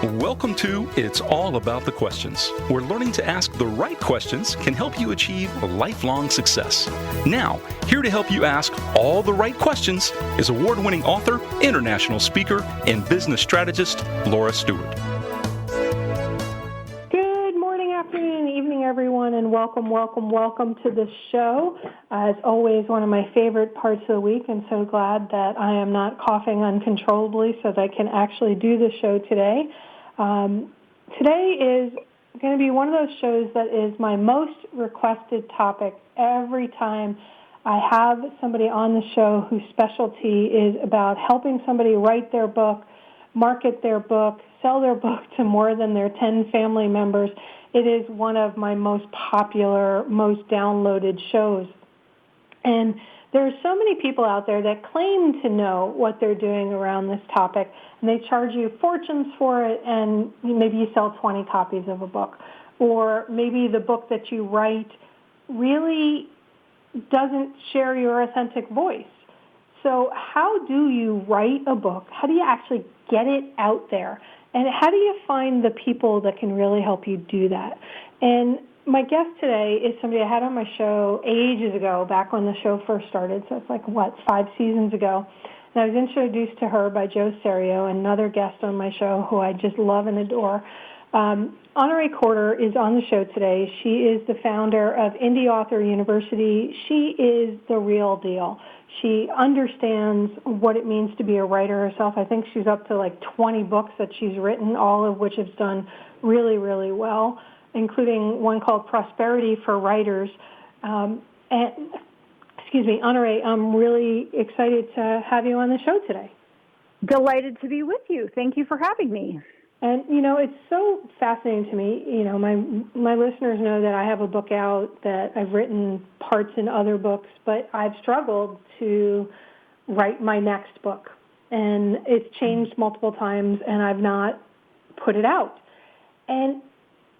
Welcome to It's All About the Questions, where learning to ask the right questions can help you achieve lifelong success. Now, here to help you ask all the right questions is award-winning author, international speaker, and business strategist, Laura Stewart. Good morning, afternoon, and evening, everyone, and welcome to the show. As always, one of my favorite parts of the week, and so glad that I am not coughing uncontrollably so that I can actually do the show today. Today is going to be one of those shows that is my most requested topic every time I have somebody on the show whose specialty is about helping somebody write their book, market their book, sell their book to more than their 10 family members. It is one of my most popular, most downloaded shows. And there are so many people out there that claim to know what they're doing around this topic, and they charge you fortunes for it, and maybe you sell 20 copies of a book. Or maybe the book that you write really doesn't share your authentic voice. So how do you write a book? How do you actually get it out there? And how do you find the people that can really help you do that? And my guest today is somebody I had on my show ages ago, back when the show first started, so it's like, 5 seasons ago. And I was introduced to her by Joe Serio, another guest on my show who I just love and adore. Honoree Corder is on the show today. She is the founder of Indie Author University. She is the real deal. She understands what it means to be a writer herself. I think she's up to like 20 books that she's written, all of which have done really, really well, including one called Prosperity for Writers. Honoree, I'm really excited to have you on the show today. Delighted to be with you. Thank you for having me. And, it's so fascinating to me. My listeners know that I have a book out, that I've written parts in other books, but I've struggled to write my next book. And it's changed multiple times, and I've not put it out. And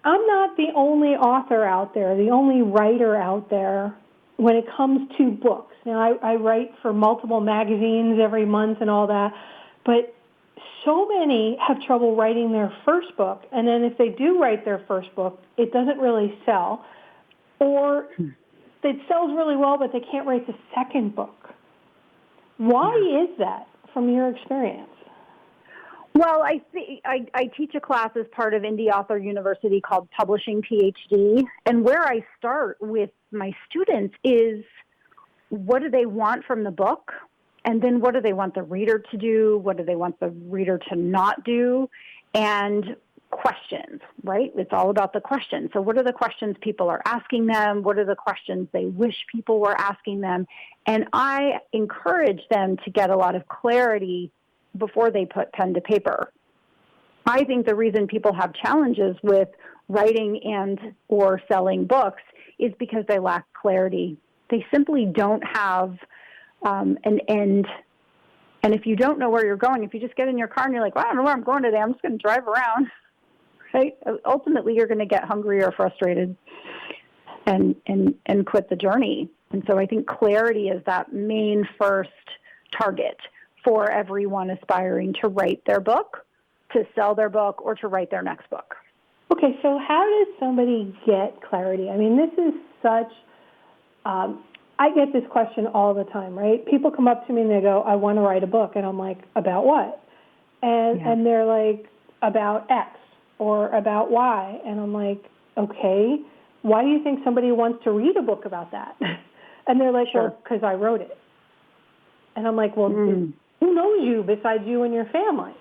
I'm not the only author out there, the only writer out there when it comes to books. Now, I write for multiple magazines every month and all that, but so many have trouble writing their first book, and then if they do write their first book, it doesn't really sell, or it sells really well, but they can't write the second book. Why is that, from your experience? Well, I teach a class as part of Indie Author University called Publishing PhD, and where I start with my students is, what do they want from the book? And then what do they want the reader to do? What do they want the reader to not do? And questions, right? It's all about the questions. So what are the questions people are asking them? What are the questions they wish people were asking them? And I encourage them to get a lot of clarity before they put pen to paper. I think the reason people have challenges with writing and or selling books is because they lack clarity. They simply don't have an end. And if you don't know where you're going, if you just get in your car and you're like, well, I don't know where I'm going today, I'm just going to drive around, right? Ultimately, you're going to get hungry or frustrated and quit the journey. And so I think clarity is that main first target for everyone aspiring to write their book, to sell their book, or to write their next book. Okay, so how does somebody get clarity? I mean, this is such... I get this question all the time, right? People come up to me and they go, I want to write a book. And I'm like, about what? And they're like, about X or about Y. And I'm like, okay, why do you think somebody wants to read a book about that? And they're like, sure. Well, because I wrote it. And I'm like, well, who knows you besides you and your family?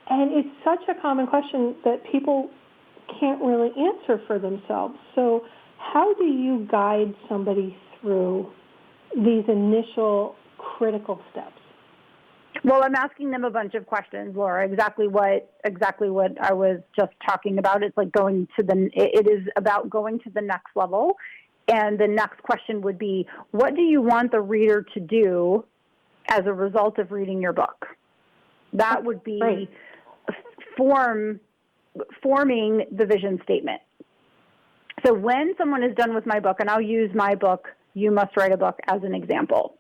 And it's such a common question that people can't really answer for themselves. So how do you guide somebody through these initial critical steps? Well, I'm asking them a bunch of questions, Laura. Exactly what I was just talking about. It's like it is about going to the next level. And the next question would be, what do you want the reader to do as a result of reading your book? That would be right. forming the vision statement. So when someone is done with my book, and I'll use my book, You Must Write a Book, as an example.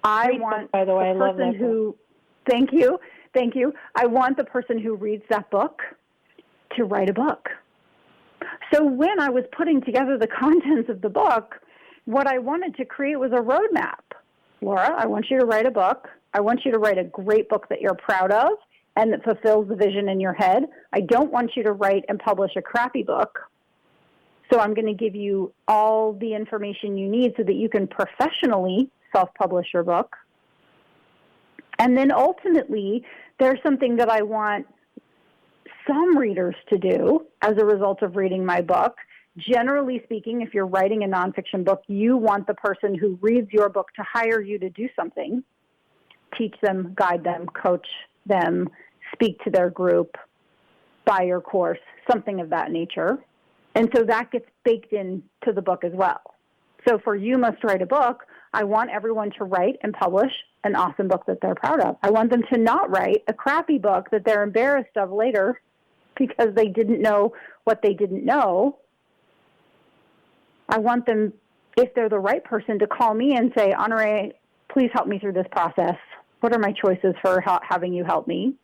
I want by the way, I love that person who, thank you, Thank you. I want the person who reads that book to write a book. So when I was putting together the contents of the book, what I wanted to create was a roadmap. Laura, I want you to write a book. I want you to write a great book that you're proud of and that fulfills the vision in your head. I don't want you to write and publish a crappy book. So I'm going to give you all the information you need so that you can professionally self-publish your book. And then ultimately, there's something that I want some readers to do as a result of reading my book. Generally speaking, if you're writing a nonfiction book, you want the person who reads your book to hire you to do something, teach them, guide them, coach them, speak to their group, buy your course, something of that nature. And so that gets baked into the book as well. So for You Must Write a Book, I want everyone to write and publish an awesome book that they're proud of. I want them to not write a crappy book that they're embarrassed of later because they didn't know what they didn't know. I want them, if they're the right person, to call me and say, Honoree, please help me through this process. What are my choices for having you help me?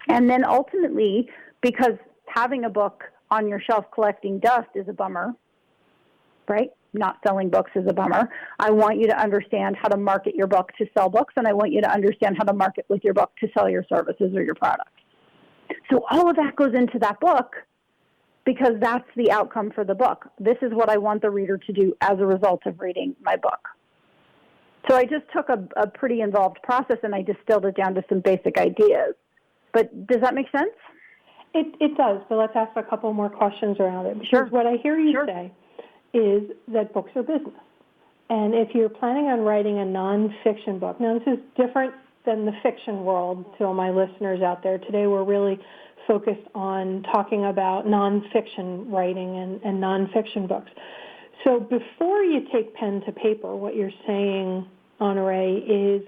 And then ultimately, because having a book on your shelf collecting dust is a bummer, right? Not selling books is a bummer. I want you to understand how to market your book to sell books, and I want you to understand how to market with your book to sell your services or your products. So all of that goes into that book because that's the outcome for the book. This is what I want the reader to do as a result of reading my book. So I just took a pretty involved process and I distilled it down to some basic ideas. But does that make sense? It does, but let's ask a couple more questions around it. Because Sure. what I hear you say is that books are business. And if you're planning on writing a nonfiction book, now this is different than the fiction world to all my listeners out there. Today we're really focused on talking about nonfiction writing and nonfiction books. So before you take pen to paper, what you're saying, Honoree, is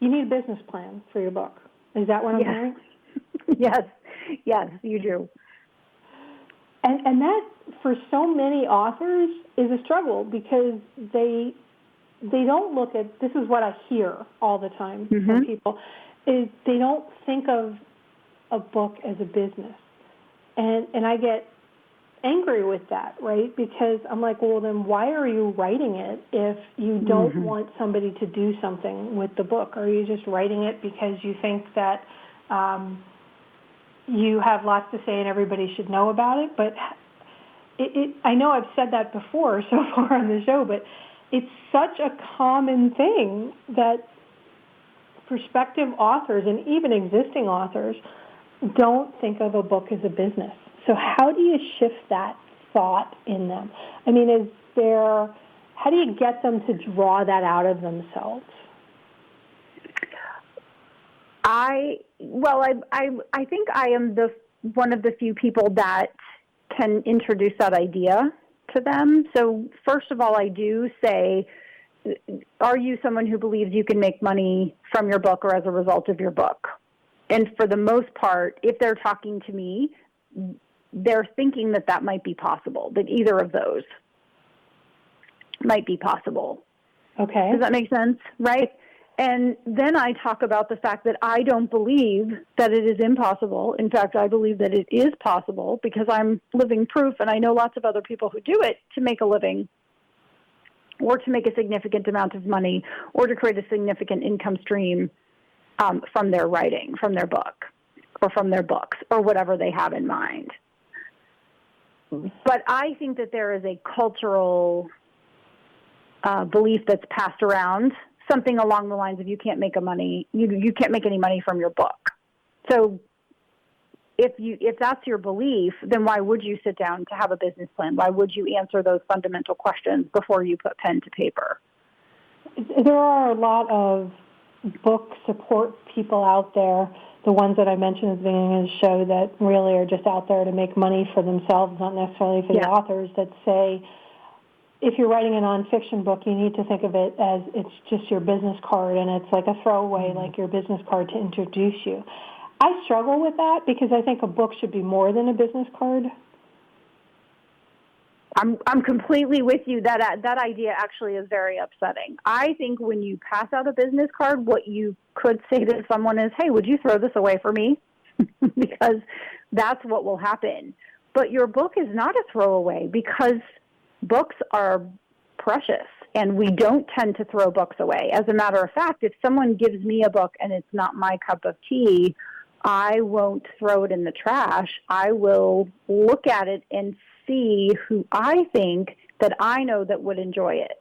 you need a business plan for your book. Is that what I'm hearing? Yes, you do. And that, for so many authors, is a struggle because they don't look at, this is what I hear all the time from people, is they don't think of a book as a business. And I get angry with that, right? Because I'm like, well, then why are you writing it if you don't want somebody to do something with the book? Are you just writing it because you think that you have lots to say and everybody should know about it? But I know I've said that before so far on the show, but it's such a common thing that prospective authors and even existing authors don't think of a book as a business. So how do you shift that thought in them? I mean, how do you get them to draw that out of themselves? I think I am one of the few people that can introduce that idea to them. So first of all, I do say, are you someone who believes you can make money from your book or as a result of your book? And for the most part, if they're talking to me, they're thinking that might be possible, that either of those might be possible. Okay. Does that make sense? Right? And then I talk about the fact that I don't believe that it is impossible. In fact, I believe that it is possible because I'm living proof, and I know lots of other people who do it to make a living or to make a significant amount of money or to create a significant income stream from their writing, from their book, or from their books, or whatever they have in mind. But I think that there is a cultural belief that's passed around, something along the lines of you can't make you can't make any money from your book. So if that's your belief, then why would you sit down to have a business plan? Why would you answer those fundamental questions before you put pen to paper? There are a lot of book support people out there, the ones that I mentioned at the beginning of the show, that really are just out there to make money for themselves, not necessarily for the authors, that say, if you're writing a nonfiction book, you need to think of it as it's just your business card, and it's like a throwaway, like your business card to introduce you. I struggle with that because I think a book should be more than a business card. I'm completely with you. That idea actually is very upsetting. I think when you pass out a business card, what you could say to someone is, hey, would you throw this away for me? Because that's what will happen. But your book is not a throwaway because books are precious and we don't tend to throw books away. As a matter of fact, if someone gives me a book and it's not my cup of tea, I won't throw it in the trash. I will look at it and see who I think that I know that would enjoy it.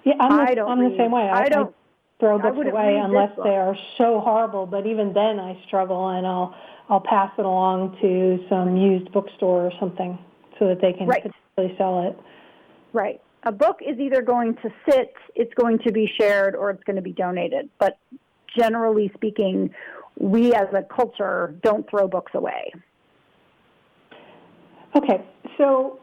Yeah, I'm the same way. I don't throw books away unless they are so horrible. But even then, I struggle, and I'll pass it along to some used bookstore or something so that they can potentially sell it. Right. A book is either going to sit, it's going to be shared, or it's going to be donated. But generally speaking, we as a culture don't throw books away. Okay, so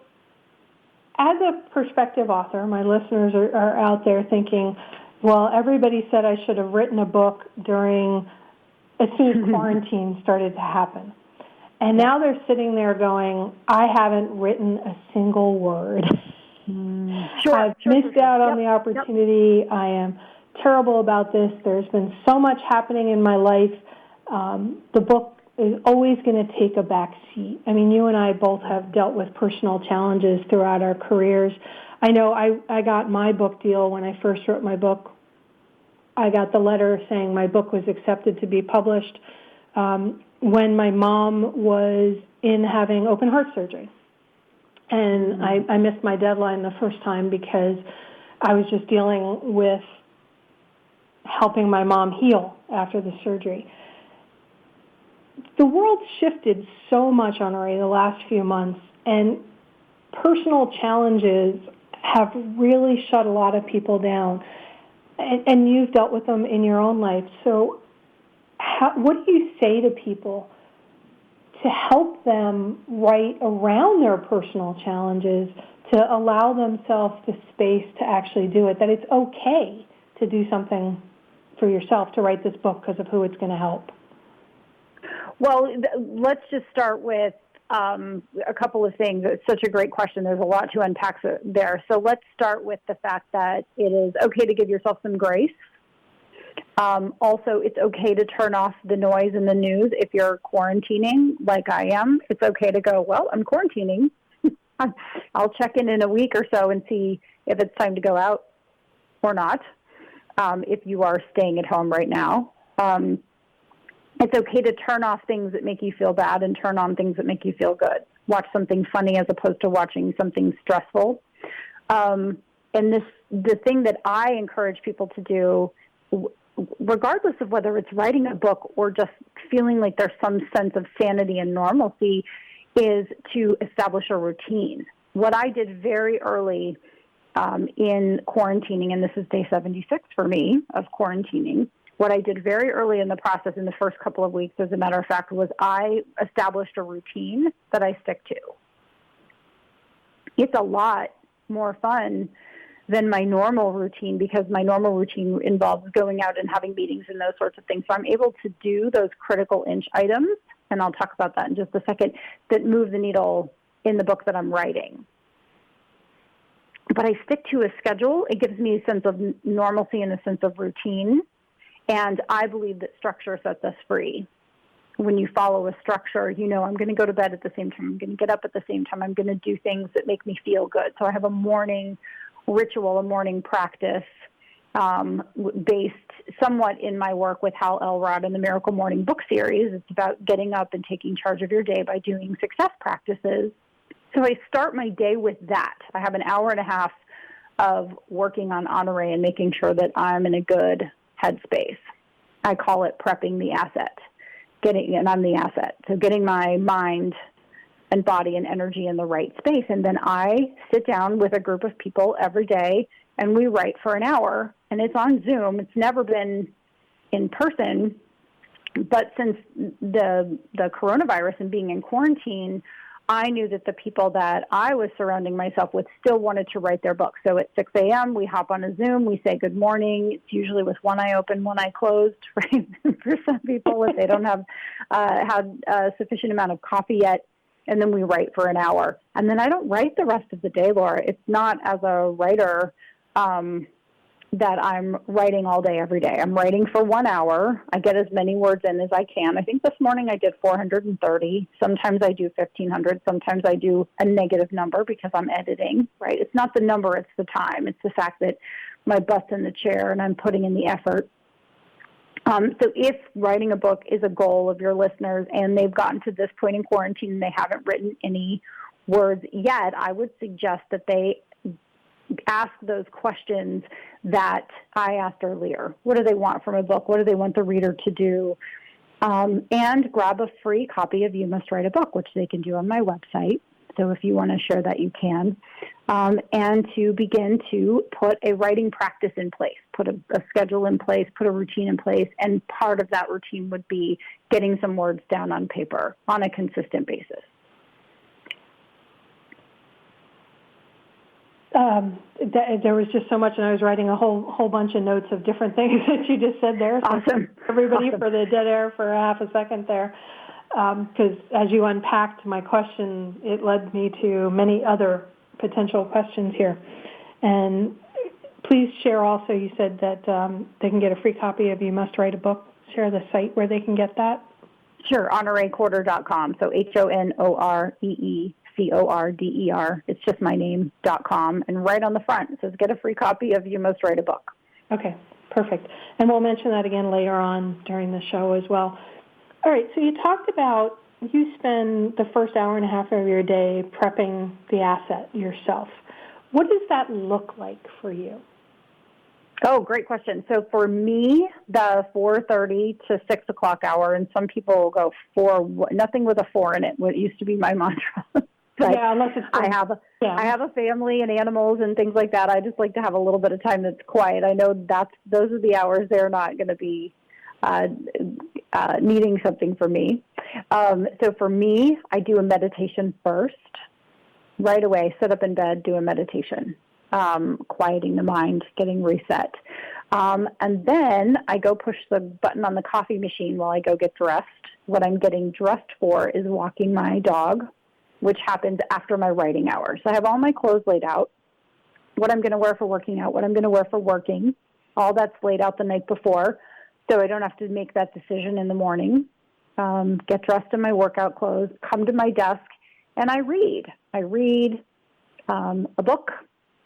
as a prospective author, my listeners are out there thinking, well, everybody said I should have written a book as soon as quarantine started to happen. And now they're sitting there going, I haven't written a single word. I've missed out on the opportunity. Yep. I am terrible about this. There's been so much happening in my life. The book is always going to take a back seat. I mean, you and I both have dealt with personal challenges throughout our careers. I know I got my book deal when I first wrote my book. I got the letter saying my book was accepted to be published when my mom was in having open heart surgery. And I missed my deadline the first time because I was just dealing with helping my mom heal after the surgery. The world shifted so much, Honoree, the last few months, and personal challenges have really shut a lot of people down, and you've dealt with them in your own life. So what do you say to people to help them write around their personal challenges, to allow themselves the space to actually do it, that it's okay to do something for yourself, to write this book because of who it's going to help? Well, let's just start with a couple of things. It's such a great question. There's a lot to unpack there. So let's start with the fact that it is okay to give yourself some grace. Also, it's okay to turn off the noise in the news if you're quarantining like I am. It's okay to go, well, I'm quarantining. I'll check in a week or so and see if it's time to go out or not, if you are staying at home right now. It's okay to turn off things that make you feel bad and turn on things that make you feel good. Watch something funny as opposed to watching something stressful. And the thing that I encourage people to do, regardless of whether it's writing a book or just feeling like there's some sense of sanity and normalcy, is to establish a routine. What I did very early in quarantining, and this is day 76 for me of quarantining, what I did very early in the process in the first couple of weeks, as a matter of fact, was I established a routine that I stick to. It's a lot more fun than my normal routine because my normal routine involves going out and having meetings and those sorts of things. So I'm able to do those critical inch items, and I'll talk about that in just a second, that move the needle in the book that I'm writing. But I stick to a schedule. It gives me a sense of normalcy and a sense of routine. And I believe that structure sets us free. When you follow a structure, you know, I'm going to go to bed at the same time. I'm going to get up at the same time. I'm going to do things that make me feel good. So I have a morning ritual, a morning practice based somewhat in my work with Hal Elrod in the Miracle Morning book series. It's about getting up and taking charge of your day by doing success practices. So I start my day with that. I have an hour and a half of working on Honoree and making sure that I'm in a good headspace. I call it prepping the asset. And I'm the asset. So getting my mind and body and energy in the right space. And then I sit down with a group of people every day and we write for an hour. And it's on Zoom. It's never been in person. But since the coronavirus and being in quarantine, I knew that the people that I was surrounding myself with still wanted to write their book. So at 6 a.m., we hop on a Zoom, we say good morning. It's usually with one eye open, one eye closed, right? For some people, if they don't have had a sufficient amount of coffee yet. and then we write for an hour. And then I don't write the rest of the day, Laura. It's not as a writer that I'm writing all day, every day. I'm writing for 1 hour. I get as many words in as I can. I think this morning I did 430. Sometimes I do 1,500. Sometimes I do a negative number because I'm editing, right? It's not the number, it's the time. It's the fact that my butt's in the chair and I'm putting in the effort. So if writing a book is a goal of your listeners and they've gotten to this point in quarantine and they haven't written any words yet, I would suggest that they ask those questions that I asked earlier. What do they want from a book? What do they want the reader to do? And grab a free copy of You Must Write a Book, which they can do on my website. So if you want to share that, you can. And to begin to put a writing practice in place, put a schedule in place, put a routine in place. And part of that routine would be getting some words down on paper on a consistent basis. There was just so much, and I was writing a whole bunch of notes of different things that you just said there. So awesome. Everybody awesome. For the dead air for a half a second there. Because as you unpacked my question, it led me to many other potential questions here. And please share also, you said that they can get a free copy of You Must Write a Book. Share the site where they can get that. Sure, honoreecorder.com. So HONOREECORDER. It's just my name.com. And right on the front, it says get a free copy of You Must Write a Book. Okay, perfect. And we'll mention that again later on during the show as well. All right, so you talked about you spend the first hour and a half of your day prepping the asset yourself. What does that look like for you? Oh, great question. So for me, the 4:30 to 6 o'clock hour, and some people go nothing with a 4 in it, what used to be my mantra. But yeah, unless it's I have a family and animals and things like that. I just like to have a little bit of time that's quiet. I know those are the hours they're not going to be needing something from me. So for me, I do a meditation first. Right away, sit up in bed, do a meditation, quieting the mind, getting reset. And then I go push the button on the coffee machine while I go get dressed. What I'm getting dressed for is walking my dog, which happens after my writing hours. So I have all my clothes laid out, what I'm going to wear for working out, what I'm going to wear for working. All that's laid out the night before, so I don't have to make that decision in the morning. Get dressed in my workout clothes, come to my desk, and I read. I read a book.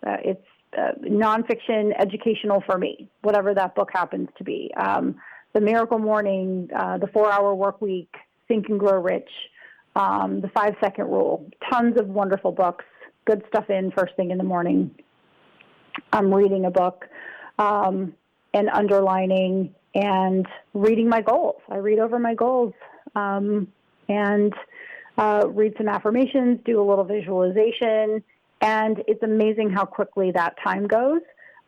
It's nonfiction, educational for me, whatever that book happens to be. The Miracle Morning, The 4-Hour Work Week, Think and Grow Rich, The 5-Second Rule. Tons of wonderful books, good stuff in first thing in the morning. I'm reading a book and underlining and reading my goals. I read over my goals and read some affirmations, do a little visualization, and it's amazing how quickly that time goes.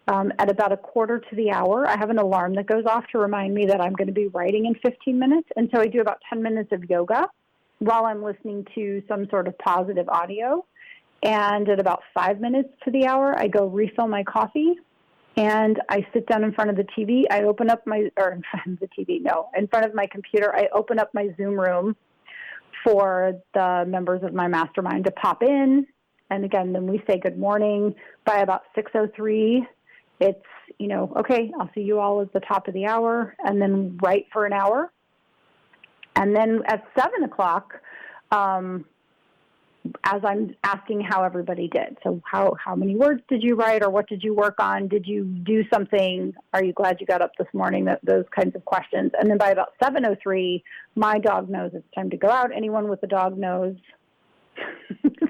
At about a quarter to the hour, I have an alarm that goes off to remind me that I'm going to be writing in 15 minutes, and so I do about 10 minutes of yoga while I'm listening to some sort of positive audio. And at about 5 minutes to the hour, I go refill my coffee, and I sit down in front of the TV. I open up in front of the TV, no, in front of my computer. I open up my Zoom room for the members of my mastermind to pop in. And again, then we say good morning. By about 6:03, it's, okay, I'll see you all at the top of the hour, and then write for an hour. And then at 7 o'clock, as I'm asking how everybody did. So how many words did you write, or what did you work on? Did you do something? Are you glad you got up this morning? Those kinds of questions. And then by about 7:03, my dog knows it's time to go out. Anyone with a dog knows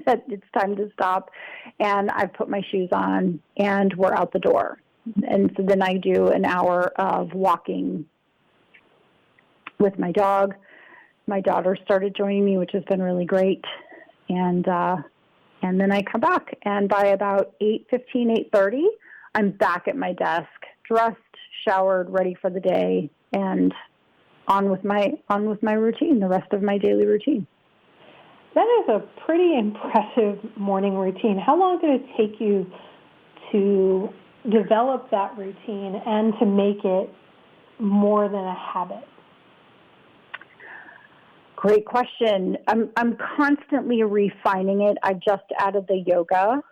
that it's time to stop. And I've put my shoes on, and we're out the door. And so then I do an hour of walking with my dog. My daughter started joining me, which has been really great. And then I come back, and by about 8:15, 8:30, I'm back at my desk, dressed, showered, ready for the day, and on with my routine, the rest of my daily routine. That is a pretty impressive morning routine. How long did it take you to develop that routine and to make it more than a habit? Great question. I'm constantly refining it. I just added the yoga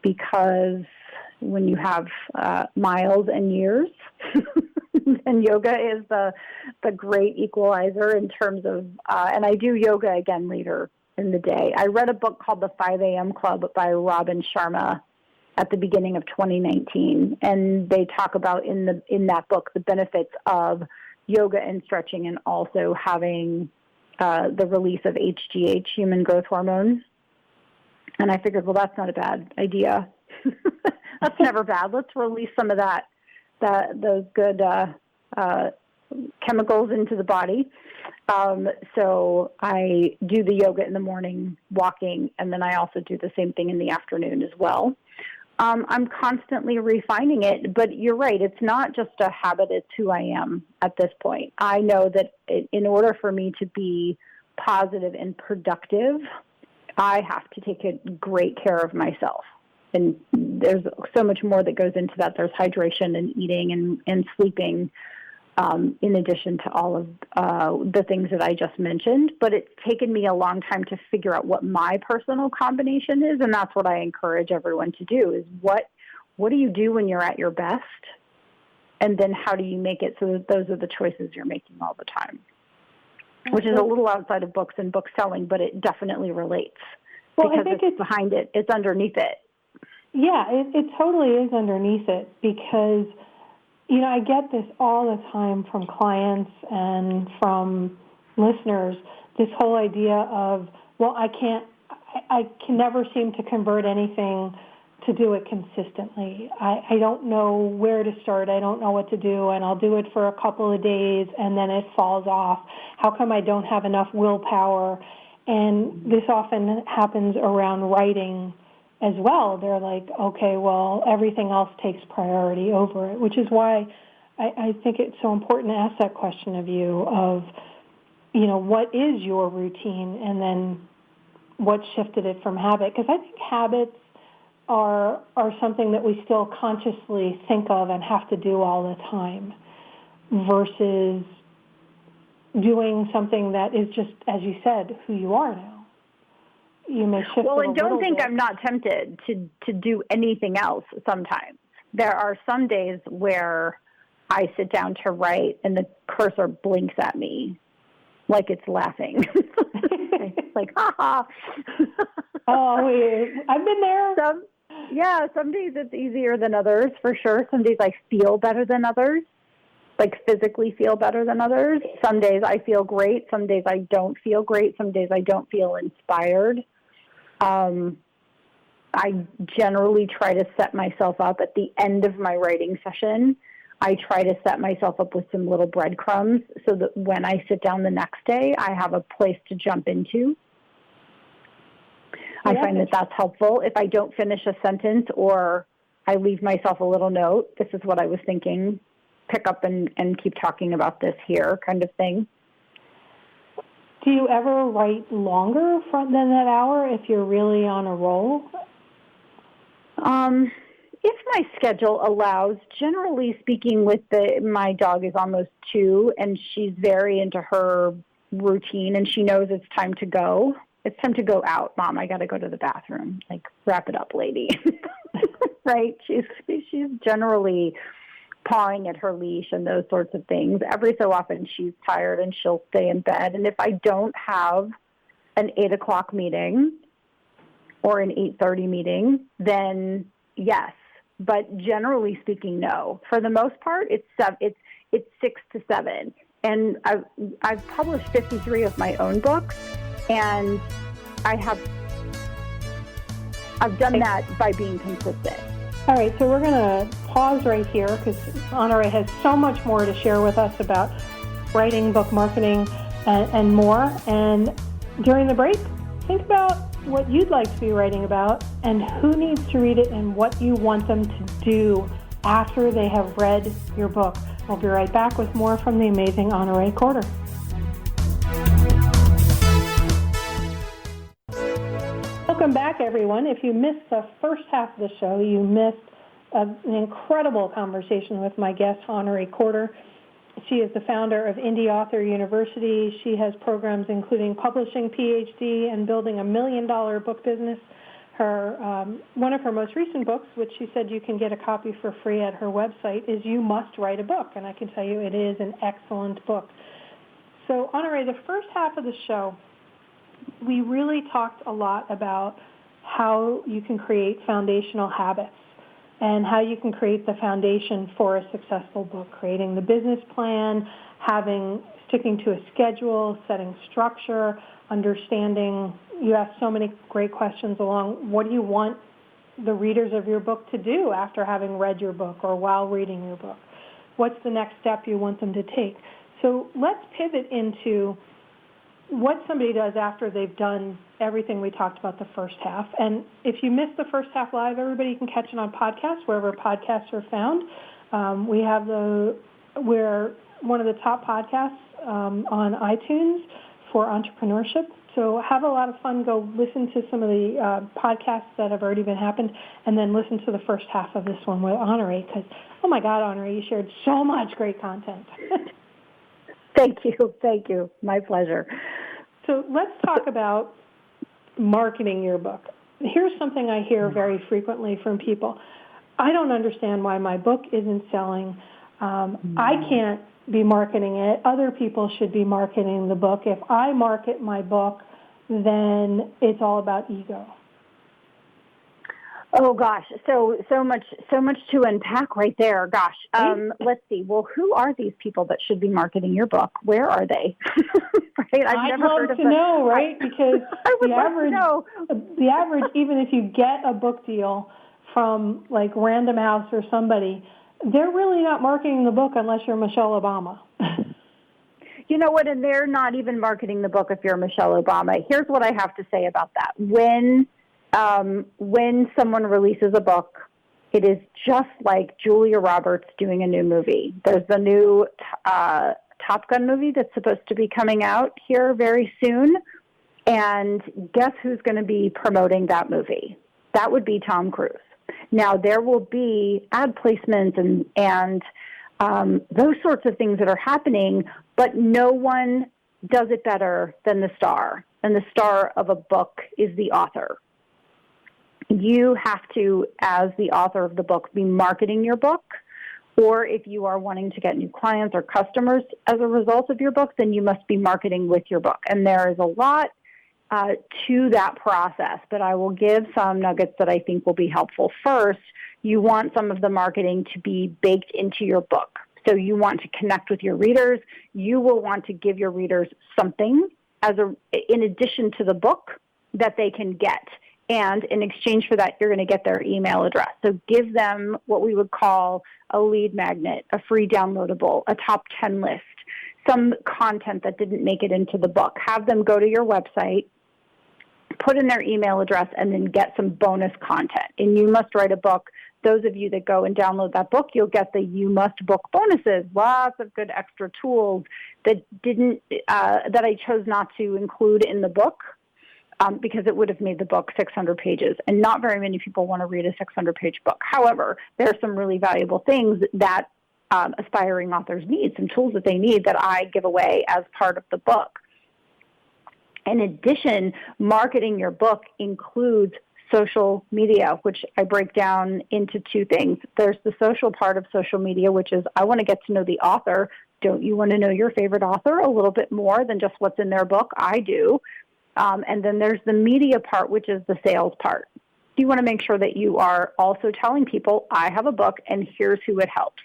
because when you have miles and years, and yoga is the great equalizer in terms of, and I do yoga again later in the day. I read a book called The 5 a.m. Club by Robin Sharma at the beginning of 2019, and they talk about in that book the benefits of yoga and stretching, and also having the release of HGH, human growth hormone. And I figured, well, that's not a bad idea. That's never bad. Let's release some of those good chemicals into the body. So I do the yoga in the morning, walking, and then I also do the same thing in the afternoon as well. I'm constantly refining it, but you're right. It's not just a habit. It's who I am at this point. I know that in order for me to be positive and productive, I have to take great care of myself. And there's so much more that goes into that. There's hydration and eating and sleeping, in addition to all of the things that I just mentioned. But it's taken me a long time to figure out what my personal combination is, and that's what I encourage everyone to do, is what do you do when you're at your best? And then how do you make it so that those are the choices you're making all the time? Which is a little outside of books and book selling, but it definitely relates. Well, because I think it's behind it. It's underneath it. Yeah, it totally is underneath it, because, I get this all the time from clients and from listeners, this whole idea of, well, I can never seem to convert anything to do it consistently. I don't know where to start. I don't know what to do, and I'll do it for a couple of days, and then it falls off. How come I don't have enough willpower? And this often happens around writing as well. They're like, okay, well, everything else takes priority over it, which is why I think it's so important to ask that question of you of, what is your routine, and then what shifted it from habit? Because I think habits are something that we still consciously think of and have to do all the time, versus doing something that is just, as you said, who you are now. You may shift Well, it and a don't little think bit. I'm not tempted to do anything else sometimes. There are some days where I sit down to write and the cursor blinks at me like it's laughing. It's like, ha ha. Oh, I've been there. Some days it's easier than others, for sure. Some days I feel better than others, like physically feel better than others. Some days I feel great. Some days I don't feel great. Some days I don't feel inspired. I generally try to set myself up at the end of my writing session. I try to set myself up with some little breadcrumbs so that when I sit down the next day, I have a place to jump into. I find that that's helpful. If I don't finish a sentence, or I leave myself a little note, this is what I was thinking, pick up and keep talking about this here, kind of thing. Do you ever write longer than that hour if you're really on a roll? If my schedule allows, generally speaking, my dog is almost 2, and she's very into her routine, and she knows it's time to go. It's time to go out, Mom. I got to go to the bathroom. Like, wrap it up, lady. Right? She's generally pawing at her leash and those sorts of things. Every so often she's tired and she'll stay in bed. And if I don't have an 8 o'clock meeting or an 8:30 meeting, then yes. But generally speaking, no. For the most part, it's 6 to 7. And I've published 53 of my own books, and I've done that by being consistent. All right, so we're going to pause right here because Honoree has so much more to share with us about writing, book marketing, and more. And during the break, think about what you'd like to be writing about and who needs to read it and what you want them to do after they have read your book. We'll be right back with more from the amazing Honoree Corder. Welcome back, everyone. If you missed the first half of the show, you missed an incredible conversation with my guest, Honoree Corder. She is the founder of Indie Author University. She has programs including publishing PhD and building $1 million book business. One of her most recent books, which she said you can get a copy for free at her website, is You Must Write a Book, and I can tell you it is an excellent book. So, Honoree, the first half of the show, we really talked a lot about how you can create foundational habits and how you can create the foundation for a successful book, creating the business plan, sticking to a schedule, setting structure, understanding. You asked so many great questions along. What do you want the readers of your book to do after having read your book or while reading your book? What's the next step you want them to take? So let's pivot into what somebody does after they've done everything we talked about the first half. And if you missed the first half live, everybody can catch it on podcasts, wherever podcasts are found. We're one of the top podcasts on iTunes for entrepreneurship. So have a lot of fun. Go listen to some of the podcasts that have already been happened, and then listen to the first half of this one with Honoree, because, oh my God, Honoree, you shared so much great content. Thank you. My pleasure. So let's talk about marketing your book. Here's something I hear very frequently from people. I don't understand why my book isn't selling. I can't be marketing it. Other people should be marketing the book. If I market my book, then it's all about ego. Oh gosh, so much to unpack right there. Gosh, let's see. Well, who are these people that should be marketing your book? Where are they? Right? I'd love to know, right? Because the average, even if you get a book deal from like Random House or somebody, they're really not marketing the book unless you're Michelle Obama. You know what? And they're not even marketing the book if you're Michelle Obama. Here's what I have to say about that. When someone releases a book, it is just like Julia Roberts doing a new movie. There's the new Top Gun movie that's supposed to be coming out here very soon. And guess who's going to be promoting that movie? That would be Tom Cruise. Now, there will be ad placements and those sorts of things that are happening, but no one does it better than the star. And the star of a book is the author. You have to, as the author of the book, be marketing your book. Or if you are wanting to get new clients or customers as a result of your book, then you must be marketing with your book. And there is a lot to that process, but I will give some nuggets that I think will be helpful. First, you want some of the marketing to be baked into your book. So you want to connect with your readers. You will want to give your readers something in addition to the book that they can get. And in exchange for that, you're going to get their email address. So give them what we would call a lead magnet, a free downloadable, a top 10 list, some content that didn't make it into the book. Have them go to your website, put in their email address, and then get some bonus content. And You Must Write a Book. Those of you that go and download that book, you'll get the You Must Book bonuses, lots of good extra tools that I chose not to include in the book. Because it would have made the book 600 pages, and not very many people want to read a 600-page book. However, there are some really valuable things that aspiring authors need, some tools that they need that I give away as part of the book. In addition, marketing your book includes social media, which I break down into two things. There's the social part of social media, which is I want to get to know the author. Don't you want to know your favorite author a little bit more than just what's in their book? I do. And then there's the media part, which is the sales part. You want to make sure that you are also telling people, I have a book, and here's who it helps.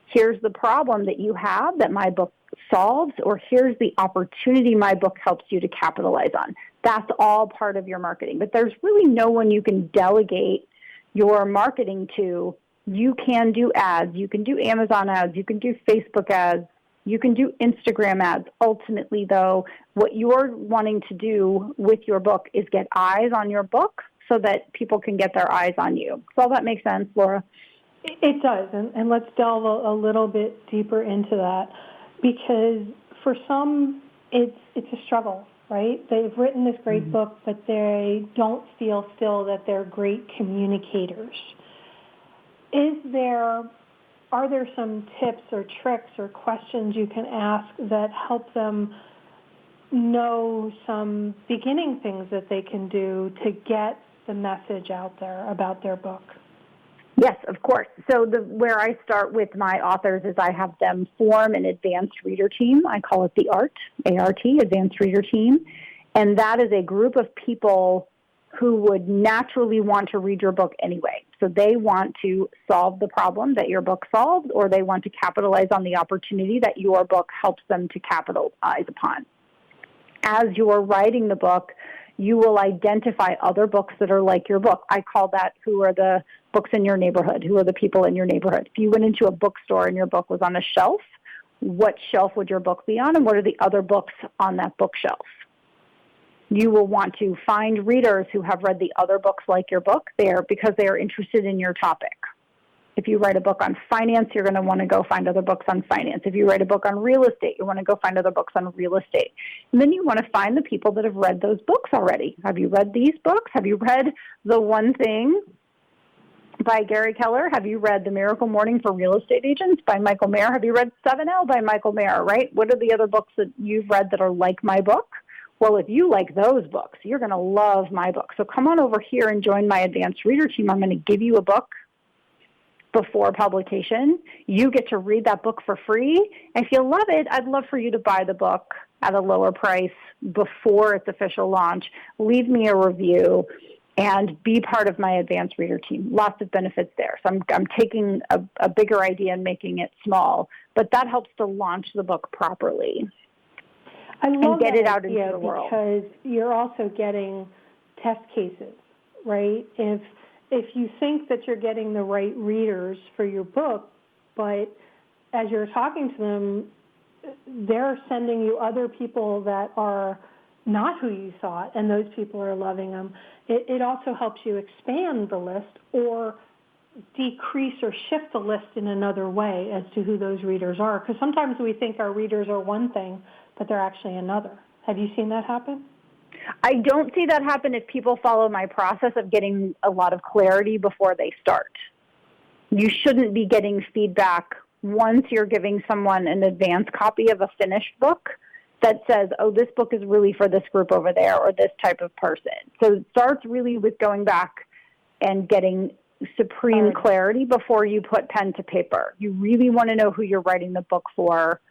Here's the problem that you have that my book solves, or here's the opportunity my book helps you to capitalize on. That's all part of your marketing. But there's really no one you can delegate your marketing to. You can do ads. You can do Amazon ads. You can do Facebook ads. You can do Instagram ads. Ultimately, though, what you're wanting to do with your book is get eyes on your book so that people can get their eyes on you. Does all that make sense, Laura? It does, and let's delve a little bit deeper into that, because for some, it's a struggle, right? They've written this great book, but they don't feel still that they're great communicators. Is there are there some tips or tricks or questions you can ask that help them know some beginning things that they can do to get the message out there about their book? Yes, of course. So where I start with my authors is I have them form an advanced reader team. I call it the ART, A-R-T, advanced reader team. And that is a group of people who would naturally want to read your book anyway. So they want to solve the problem that your book solves, or they want to capitalize on the opportunity that your book helps them to capitalize upon. As you're writing the book, you will identify other books that are like your book. I call that who are the books in your neighborhood, who are the people in your neighborhood. If you went into a bookstore and your book was on a shelf, what shelf would your book be on, and what are the other books on that bookshelf? You will want to find readers who have read the other books like your book there because they are interested in your topic. If you write a book on finance, you're going to want to go find other books on finance. If you write a book on real estate, you want to go find other books on real estate. And then you want to find the people that have read those books already. Have you read these books? Have you read The One Thing by Gary Keller? Have you read The Miracle Morning for Real Estate Agents by Michael Mayer? Have you read 7L by Michael Mayer, right? What are the other books that you've read that are like my book? Well, if you like those books, you're going to love my book. So come on over here and join my advanced reader team. I'm going to give you a book before publication. You get to read that book for free. If you love it, I'd love for you to buy the book at a lower price before its official launch. Leave me a review and be part of my advanced reader team. Lots of benefits there. So I'm taking a bigger idea and making it small, but that helps to launch the book properly. I love and get that it out idea into the world. Because you're also getting test cases, right? If you think that you're getting the right readers for your book, but as you're talking to them, they're sending you other people that are not who you thought, and those people are loving them. It also helps you expand the list or decrease or shift the list in another way as to who those readers are. Because sometimes we think our readers are one thing, but they're actually another. Have you seen that happen? I don't see that happen if people follow my process of getting a lot of clarity before they start. You shouldn't be getting feedback once you're giving someone an advanced copy of a finished book that says, oh, this book is really for this group over there or this type of person. So it starts really with going back and getting supreme clarity before you put pen to paper. You really want to know who you're writing the book for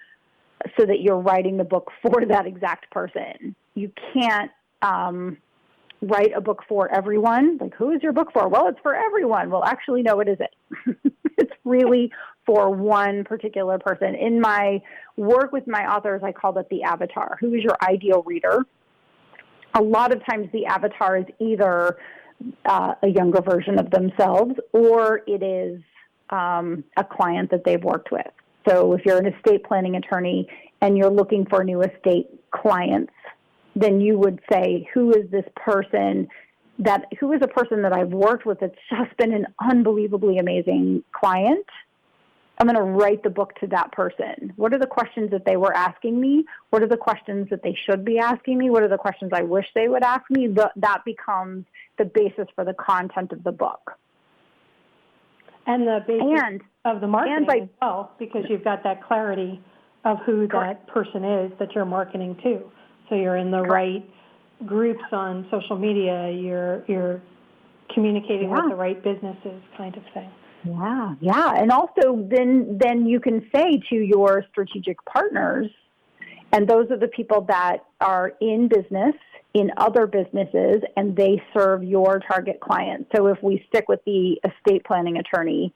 so that you're writing the book for that exact person. You can't write a book for everyone. Like, who is your book for? Well, it's for everyone. Well, actually, no, it isn't. It's really for one particular person. In my work with my authors, I call it the avatar. Who is your ideal reader? A lot of times the avatar is either a younger version of themselves or it is a client that they've worked with. So if you're an estate planning attorney and you're looking for new estate clients, then you would say, who is this person who is a person that I've worked with that's just been an unbelievably amazing client? I'm going to write the book to that person. What are the questions that they were asking me? What are the questions that they should be asking me? What are the questions I wish they would ask me? That becomes the basis for the content of the book. And the basis of the marketing as well, because you've got that clarity of who that person is that you're marketing to. So you're in the right groups on social media, you're communicating with the right businesses kind of thing. Yeah. And also then you can say to your strategic partners, and those are the people that are in business, in other businesses, and they serve your target client. So if we stick with the estate planning attorney,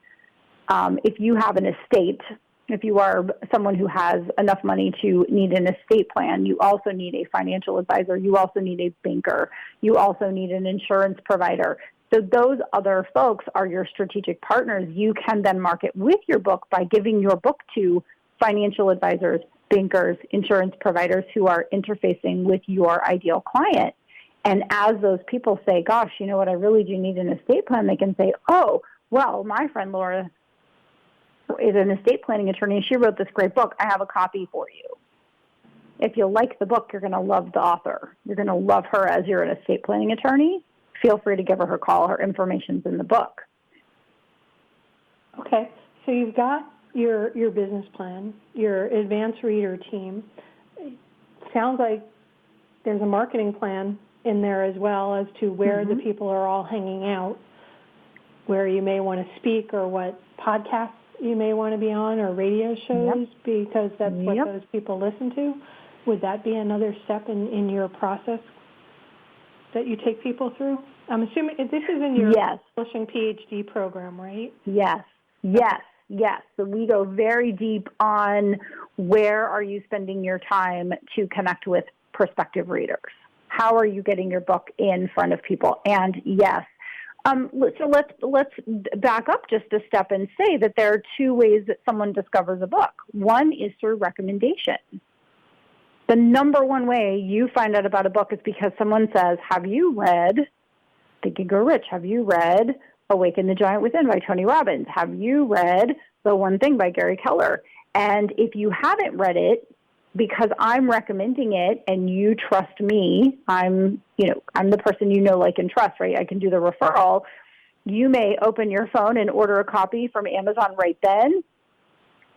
if you have an estate, if you are someone who has enough money to need an estate plan, you also need a financial advisor. You also need a banker. You also need an insurance provider. So those other folks are your strategic partners. You can then market with your book by giving your book to financial advisors, bankers, insurance providers who are interfacing with your ideal client. And as those people say, gosh, you know what, I really do need an estate plan, they can say, oh, well, my friend Laura is an estate planning attorney. She wrote this great book. I have a copy for you. If you like the book, you're going to love the author. You're going to love her as you're an estate planning attorney. Feel free to give her a call. Her information's in the book. Okay. So you've got your business plan, your advanced reader team. It sounds like there's a marketing plan in there as well as to where the people are all hanging out, where you may want to speak or what podcasts you may want to be on or radio shows because that's what those people listen to. Would that be another step in your process that you take people through? I'm assuming this is in your publishing PhD program, right? Yes. So we go very deep on where are you spending your time to connect with prospective readers. How are you getting your book in front of people? And yes. So let's back up just a step and say that there are two ways that someone discovers a book. One is through recommendation. The number one way you find out about a book is because someone says, have you read Think and Grow Rich? Have you read Awaken the Giant Within by Tony Robbins? Have you read The One Thing by Gary Keller? And if you haven't read it, because I'm recommending it and you trust me, I'm the person you know, like, and trust, right? I can do the referral. You may open your phone and order a copy from Amazon right then,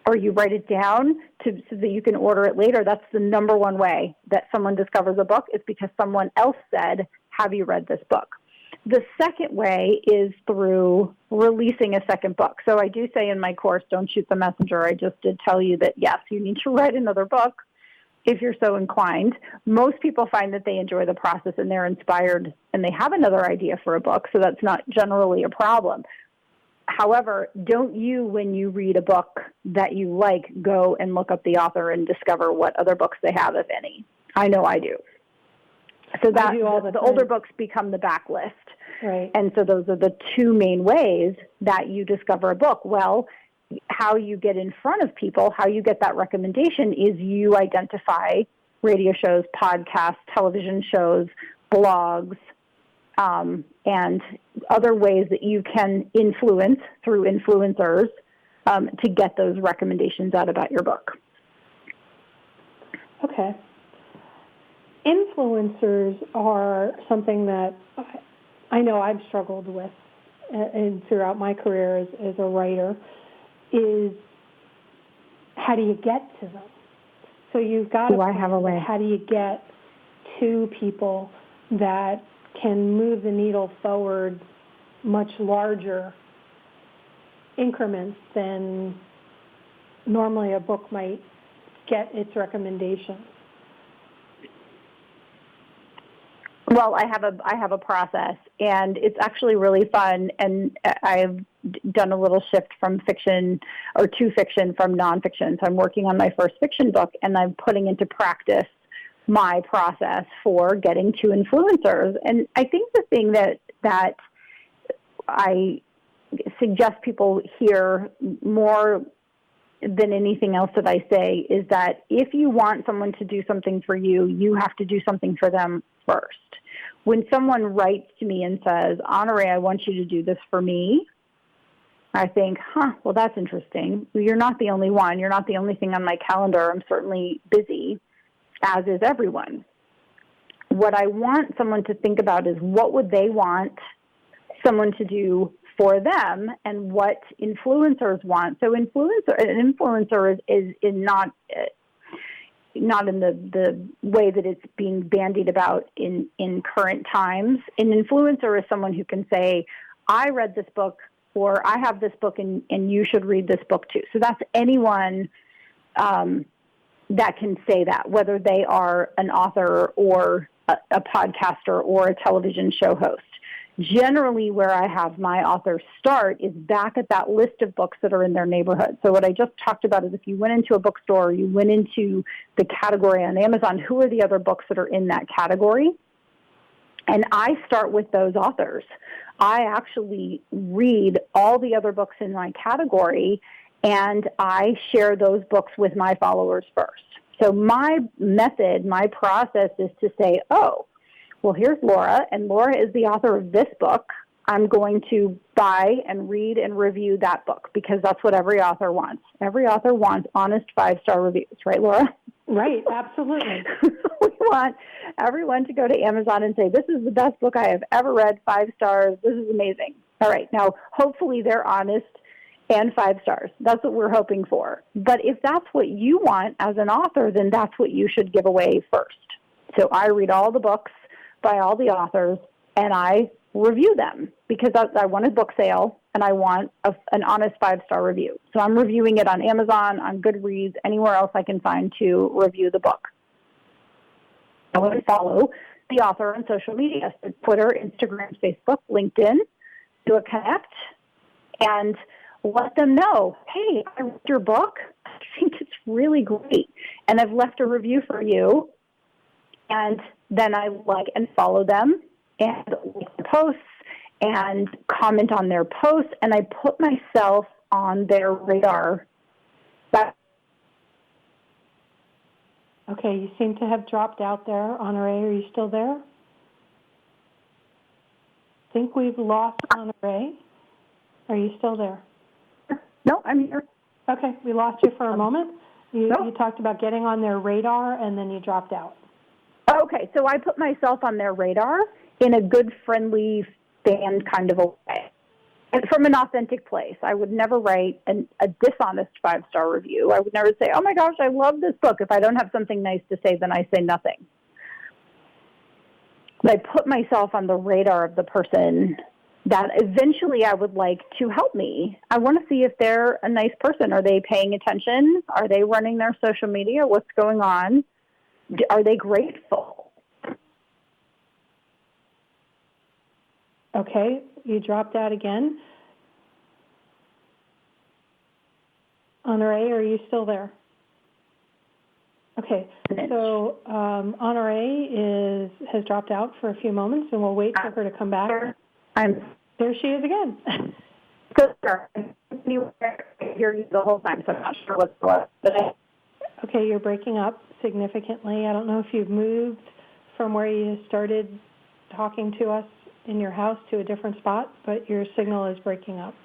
or you write it down so that you can order it later. That's the number one way that someone discovers a book is because someone else said, have you read this book? The second way is through releasing a second book. So I do say in my course, don't shoot the messenger. I just did tell you that, yes, you need to write another book if you're so inclined. Most people find that they enjoy the process and they're inspired and they have another idea for a book, so that's not generally a problem. However, don't you, when you read a book that you like, go and look up the author and discover what other books they have, if any. I know I do. So that the older books become the backlist. Right. And so those are the two main ways that you discover a book. Well, how you get in front of people, how you get that recommendation is you identify radio shows, podcasts, television shows, blogs, and other ways that you can influence through influencers to get those recommendations out about your book. Okay. Influencers are something that I know I've struggled with and throughout my career as a writer is how do you get to them? So you've got to have a way. How do you get to people that can move the needle forward much larger increments than normally a book might get its recommendations? Well, I have a process, and it's actually really fun, and I've done a little shift from fiction or to fiction from nonfiction. So I'm working on my first fiction book, and I'm putting into practice my process for getting to influencers. And I think the thing that I suggest people hear more than anything else that I say is that if you want someone to do something for you, you have to do something for them first. When someone writes to me and says, Honoree, I want you to do this for me, I think, well, that's interesting. You're not the only one. You're not the only thing on my calendar. I'm certainly busy, as is everyone. What I want someone to think about is what would they want someone to do for them and what influencers want. So an influencer is not in the way that it's being bandied about in current times. An influencer is someone who can say, I read this book, or I have this book and you should read this book too. So that's anyone that can say that, whether they are an author or a podcaster or a television show host. Generally, where I have my authors start is back at that list of books that are in their neighborhood. So what I just talked about is if you went into a bookstore, or you went into the category on Amazon, who are the other books that are in that category? And I start with those authors. I actually read all the other books in my category, and I share those books with my followers first. So my method, my process is to say, oh, well, here's Laura, and Laura is the author of this book. I'm going to buy and read and review that book because that's what every author wants. Every author wants honest 5-star reviews, right, Laura? Right, absolutely. We want everyone to go to Amazon and say, this is the best book I have ever read, 5 stars. This is amazing. All right, now, hopefully they're honest and 5 stars. That's what we're hoping for. But if that's what you want as an author, then that's what you should give away first. So I read all the books by all the authors, and I review them because I want a book sale, and I want an honest 5-star review. So I'm reviewing it on Amazon, on Goodreads, anywhere else I can find to review the book. I want to follow the author on social media, so Twitter, Instagram, Facebook, LinkedIn, do a connect, and let them know, hey, I read your book. I think it's really great, and I've left a review for you. And then I like and follow them and like their posts and comment on their posts, and I put myself on their radar. Okay, you seem to have dropped out there. Honoree, are you still there? I think we've lost Honoree. Are you still there? No, I'm here. Okay, we lost you for a moment. You talked about getting on their radar, and then you dropped out. Okay, so I put myself on their radar in a good, friendly, fan kind of a way. And from an authentic place. I would never write a dishonest 5-star review. I would never say, oh my gosh, I love this book. If I don't have something nice to say, then I say nothing. But I put myself on the radar of the person that eventually I would like to help me. I want to see if they're a nice person. Are they paying attention? Are they running their social media? What's going on? Are they grateful? Okay, you dropped out again. Honoree, are you still there? Okay, so Honoree has dropped out for a few moments, and we'll wait for her to come back. There she is again. Good, sir. I hear you the whole time, so I'm not sure what's going on. Okay, you're breaking up significantly. I don't know if you've moved from where you started talking to us in your house to a different spot, but your signal is breaking up.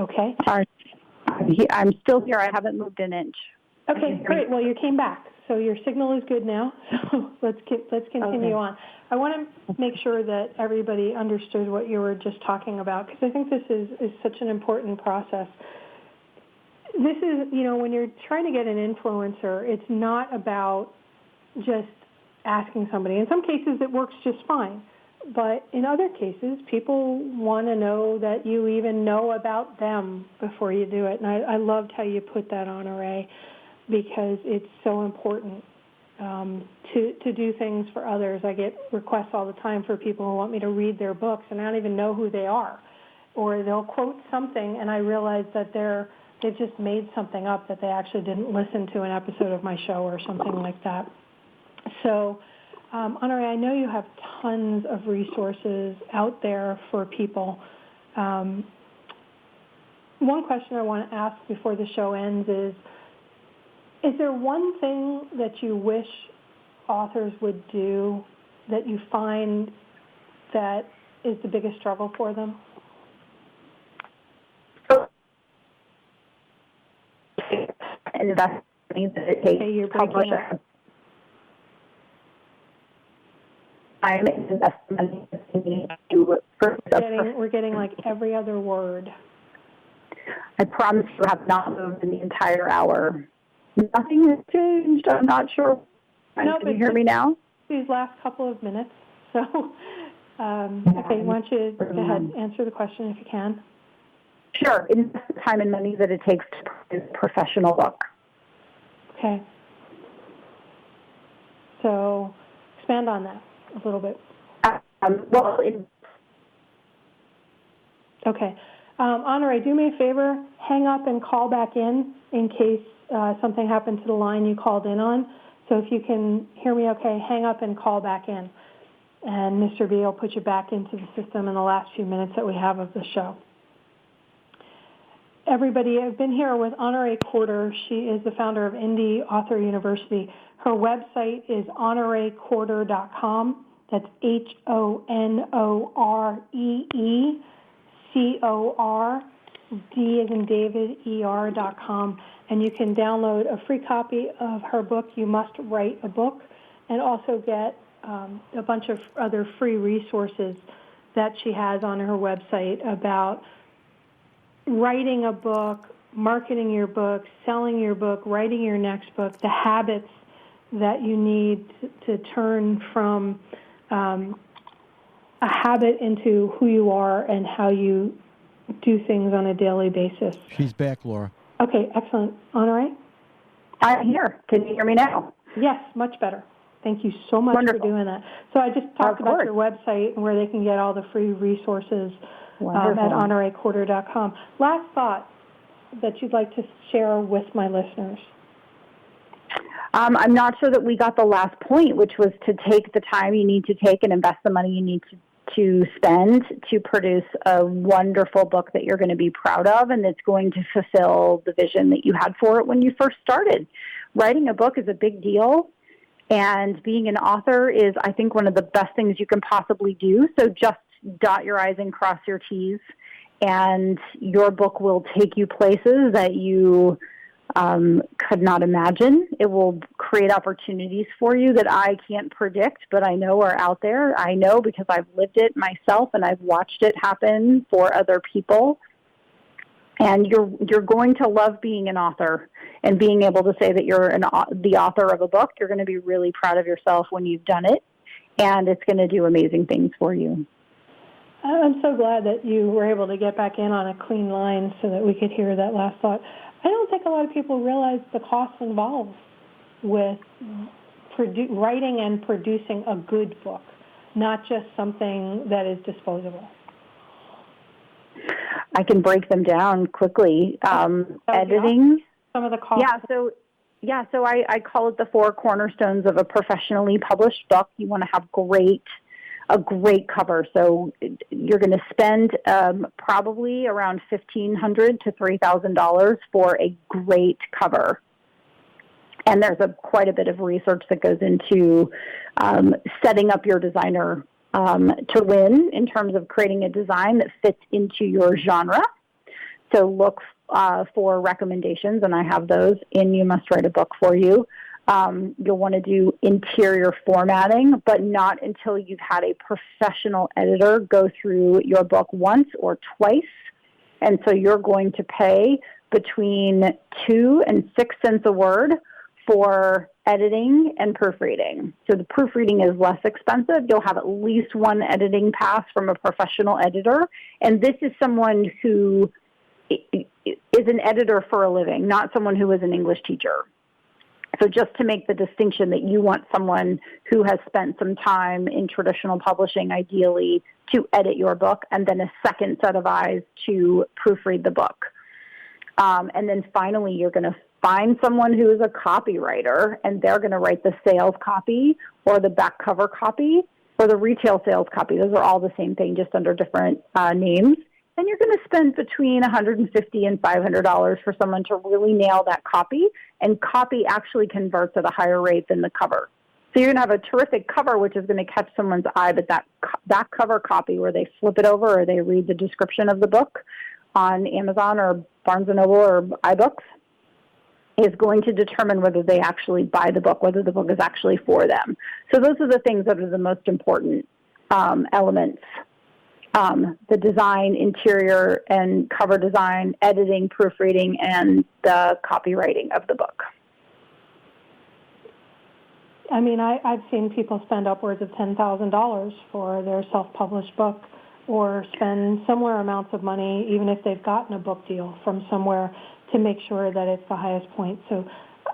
Okay. I'm still here. I haven't moved an inch. Okay, great. Well, you came back, so your signal is good now. So let's continue on. I want to make sure that everybody understood what you were just talking about, because I think this is such an important process. This is, when you're trying to get an influencer, it's not about just asking somebody. In some cases, it works just fine. But in other cases, people want to know that you even know about them before you do it. And I loved how you put that on, Honoree, because it's so important to do things for others. I get requests all the time for people who want me to read their books, and I don't even know who they are. Or they'll quote something, and I realize that they've just made something up, that they actually didn't listen to an episode of my show or something like that. So, Honoree, I know you have tons of resources out there for people. One question I want to ask before the show ends is there one thing that you wish authors would do that you find that is the biggest struggle for them? And that's that it takes you're breaking up. Time and investment We're getting like every other word. I promise you have not moved in the entire hour. Nothing has changed. I'm not sure. No, Can you hear me now? These last couple of minutes. So, okay, why don't you go ahead and answer the question if you can. Sure. Invest the time and money that it takes to produce a professional book. Okay. So, expand on that a little bit. Okay. Honoree, do me a favor, hang up and call back in case something happened to the line you called in on. So if you can hear me okay, hang up and call back in. And Mr. B will put you back into the system in the last few minutes that we have of the show. Everybody, I've been here with Honoree Corder. She is the founder of Indie Author University. Her website is honoreecorder.com. That's HONOREECOR, D as in David, ER.com. And you can download a free copy of her book, You Must Write a Book, and also get a bunch of other free resources that she has on her website about writing a book, marketing your book, selling your book, writing your next book, the habits that you need to turn from a habit into who you are and how you do things on a daily basis. She's back, Laura. Okay, excellent. Honoree? I'm here. Can you hear me now? Yes, much better. Thank you so much Wonderful. for doing that. So I just talked Of about course. your website and where they can get all the free resources at honoreecorder.com. Last thought that you'd like to share with my listeners. I'm not sure that we got the last point, which was to take the time you need to take and invest the money you need to spend to produce a wonderful book that you're going to be proud of and that's going to fulfill the vision that you had for it when you first started. Writing a book is a big deal, and being an author is, I think, one of the best things you can possibly do. So just dot your I's and cross your T's, and your book will take you places that you could not imagine. It will create opportunities for you that I can't predict, but I know are out there. I know because I've lived it myself and I've watched it happen for other people. And you're going to love being an author and being able to say that you're the author of a book. You're going to be really proud of yourself when you've done it, and it's going to do amazing things for you. I'm so glad that you were able to get back in on a clean line so that we could hear that last thought. I don't think a lot of people realize the costs involved with writing and producing a good book, not just something that is disposable. I can break them down quickly. Editing. Some of the costs. So I call it the 4 cornerstones of a professionally published book. You want to have a great cover. So you're going to spend probably around $1,500 to $3,000 for a great cover. And there's quite a bit of research that goes into setting up your designer to win in terms of creating a design that fits into your genre. So look for recommendations, and I have those in You Must Write a Book for you. You'll want to do interior formatting, but not until you've had a professional editor go through your book once or twice. And so you're going to pay between 2 and 6 cents a word for editing and proofreading. So the proofreading is less expensive. You'll have at least one editing pass from a professional editor. And this is someone who is an editor for a living, not someone who is an English teacher. So just to make the distinction that you want someone who has spent some time in traditional publishing, ideally, to edit your book, and then a second set of eyes to proofread the book. And then finally, you're going to find someone who is a copywriter, and they're going to write the sales copy or the back cover copy or the retail sales copy. Those are all the same thing, just under different names. And you're going to spend between $150 and $500 for someone to really nail that copy. And copy actually converts at a higher rate than the cover. So you're going to have a terrific cover, which is going to catch someone's eye, but that cover copy where they flip it over or they read the description of the book on Amazon or Barnes & Noble or iBooks is going to determine whether they actually buy the book, whether the book is actually for them. So those are the things that are the most important elements. The design, interior and cover design, editing, proofreading, and the copywriting of the book. I mean, I've seen people spend upwards of $10,000 for their self-published book, or spend similar amounts of money, even if they've gotten a book deal from somewhere, to make sure that it's the highest point. So,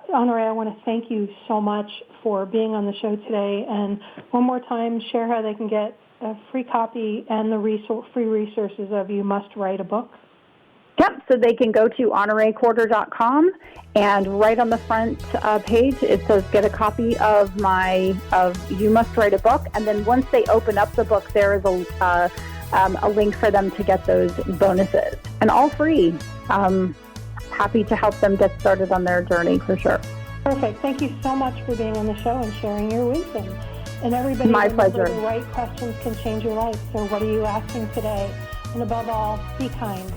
Honoree, I want to thank you so much for being on the show today. And one more time, share how they can get a free copy and the free resources of You Must Write a Book. Yep, so they can go to honoreecorder.com, and right on the front page it says get a copy of You Must Write a Book, and then once they open up the book, there is a link for them to get those bonuses, and all free. Happy to help them get started on their journey for sure. Perfect. Thank you so much for being on the show and sharing your wisdom. And everybody, my pleasure. The right questions can change your life. So what are you asking today? And above all, be kind.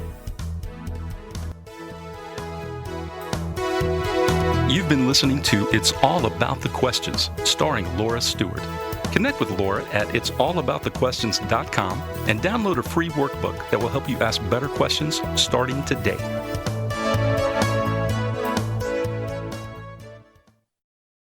You've been listening to It's All About the Questions, starring Laura Stewart. Connect with Laura at it'sallaboutthequestions.com and download a free workbook that will help you ask better questions starting today.